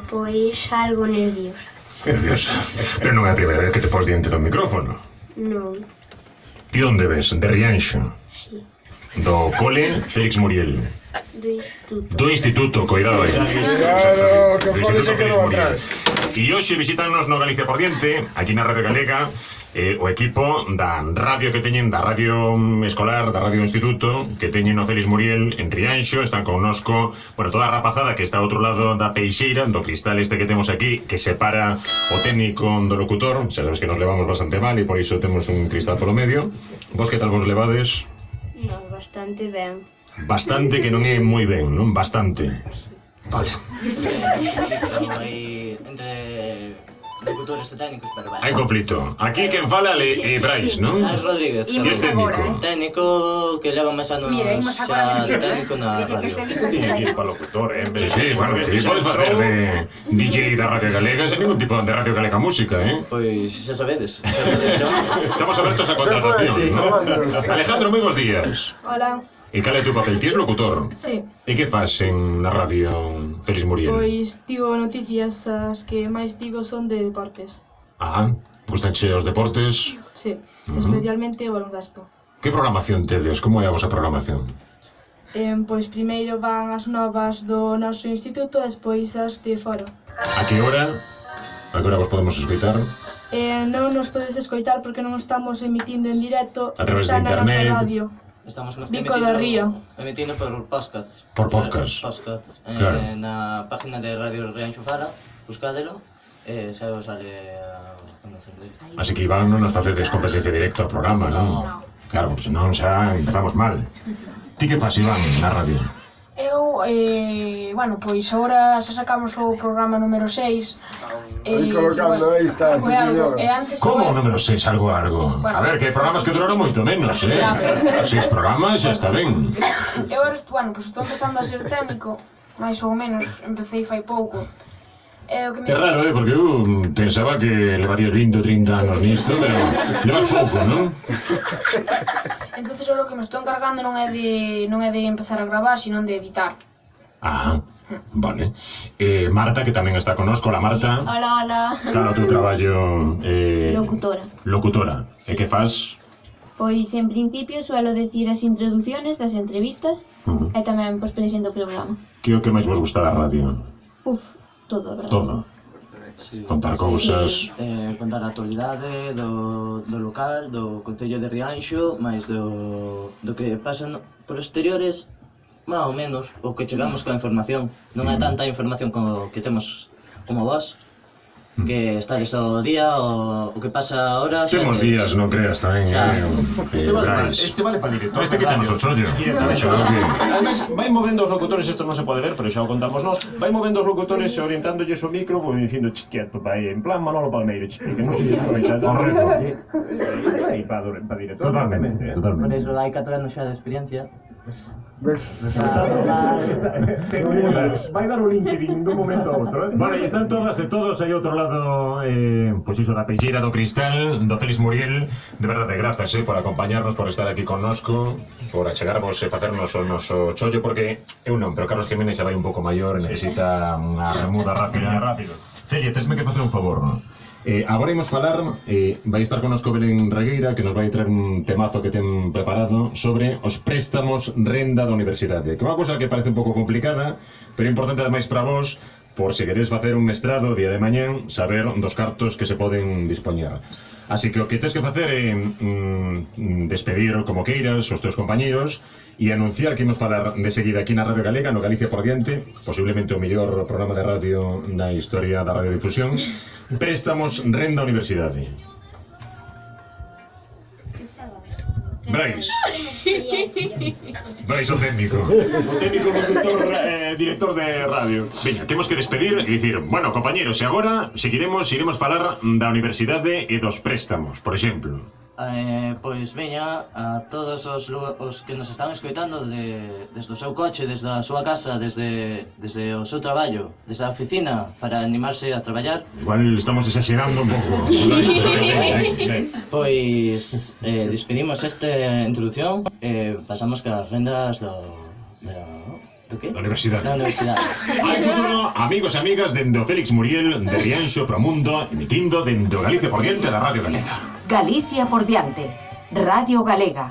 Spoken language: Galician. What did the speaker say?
Pois algo nerviosa. Nerviosa. Pero non é a primeira vez que te pos diante do micrófono. Non. E onde ves? De Rianxo? Si. Do cole Félix Muriel. Do instituto. Do instituto, coidado aí. Claro, que o cole se quedou atrás. E hoxe visitannos no Galicia por Diante, aquí na Radio Galega, o equipo da radio que teñen, da radio escolar, da radio instituto, que teñen no Félix Muriel en Rianxo. Están connosco, bueno, toda a rapazada que está ao outro lado da peixeira, do cristal este que temos aquí, que separa o técnico do locutor. Xa sabes que nos levamos bastante mal e por iso temos un cristal polo medio. Vos que tal vos levades? Non, bastante ben. Bastante, que non é moi ben, non? Bastante. Vale. Hai entre locutores e técnicos, pero vale. Hai conflito. Aquí quen fala é Brais, non? É Rodríguez, Que é técnico. técnico que leva máis anos xa técnico na radio. Este tiña que ir para locutor, Sí, sí, bueno, que ti podes facer de DJ da Radio Galega sen ningún tipo de Radio Galega Música, eh? Pois xa sabedes. Estamos abertos a contratación, ¿no? Alejandro, moi bons días. Hola, E cal é tu papel? Ti és locutor? sí, E que fas na radio Félix Muriel? pois digo noticias, as que máis digo son de deportes. Ah, gustanche os deportes. Sí, especialmente o baloncesto. Que programación tedes? Como é a vosa programación? Pois primeiro van as novas do noso instituto, despois as de fora. A que hora? A que hora vos podemos escoitar? Non nos podes escoitar porque non estamos emitindo en directo, A través está de na nosa internet. radio. Estamos Bico do Río. emitindo por podcasts. Por podcast. Podcasts. Claro. Na página de Radio Rianxo Fala, buscádelo, xa vos sale cando se release. Así que Iván non nos facedes competencia directa ao programa, non? Claro, porque senón xa empezamos mal. Ti que fas, Iván, na radio? Eu, bueno, pois agora xa sacamos o programa número 6. Aí colocando, aí está, sí, señor. Antes Como o número 6, algo? A ver, que hai programas que duraron moito menos, eh? 6 programas xa está ben. Eu ahora, bueno, pois estou empezando a ser técnico, máis ou menos, empecé fai pouco. O que me... É raro, porque eu pensaba que levarías 20 ou 30 anos nisto, pero levas pouco, non? Entonces ahora o que me estou encargando non é de empezar a gravar, sino de editar. Ah, vale. Marta, que tamén está connosco. Hola, Marta. Hola, hola. Claro, o teu traballo... Locutora. Locutora. E que fas? Pois, en principio, suelo decir as introducciones das entrevistas e tamén, pois, presento o programa. Que é o que máis vos gusta da radio? Puf, todo, a verdade. Todo. Sí. Contar cousas... Contar a actualidade do local, do Concello de Rianxo, máis do que pasa por exteriores, máis ou menos, o que chegamos coa información. Non é tanta información como que temos como vos, que estades ao día, o que pasa ahora... Temos días, non creas tamén, Este vale para director. Este que temos o chollo. Además, vai movendo os locutores, isto non se pode ver, pero xa o contamos nós, vai movendo os locutores e orientándolle o micro, pues, dicindo quieto pa aí, en plan Manolo Palmeiro, que non se descoita. Isto vai para director. Totalmente, Por totalmente. eso hai 4 anos xa de experiencia. Vai dar o LinkedIn dun momento a outro, Bueno, e están todas e todos aí outro lado, pois iso da peixeira do cristal, do Félix Muriel. De verdade, grazas, por acompañarnos, por estar aquí connosco, por achegarvos e facernos o noso chollo, porque eu non, pero Carlos Jiménez xa vai un pouco maior, necesita unha remuda rápida. Celia, tesme que facer un favor, non? Agora imos falar, vai estar connosco Belén Regueira, que nos vai traer un temazo que ten preparado sobre os préstamos renda da universidade, que é unha cousa que parece un pouco complicada, pero importante ademais para vos, por se queredes facer un mestrado o día de mañán, saber dos cartos que se poden dispoñer. Así que o que tens que facer é despedir como queiras os teus compañeiros e anunciar que imos falar de seguida aquí na Radio Galega, no Galicia por Diante, posiblemente o mellor programa de radio na historia da radiodifusión. Préstamos renda universidade. Brais. Brais o técnico. o técnico conductor, director de radio. Veña, temos que despedir e dicir, bueno, compañeros, e agora iremos falar da universidade e dos préstamos, por exemplo. Pois veña a todos os que nos están escoitando desde o seu coche, desde a súa casa, desde o seu traballo, desde a oficina, para animarse a traballar. Igual estamos exagerando un pouco. Pois despedimos esta introducción e pasamos cas rendas Do que? Da universidade. Da universidade. Hai futuro, amigos e amigas dende o Félix Muriel de Rianxo para o Mundo, emitindo dende o Galicia por diante da Radio Galega. Galicia por diante. Radio Galega.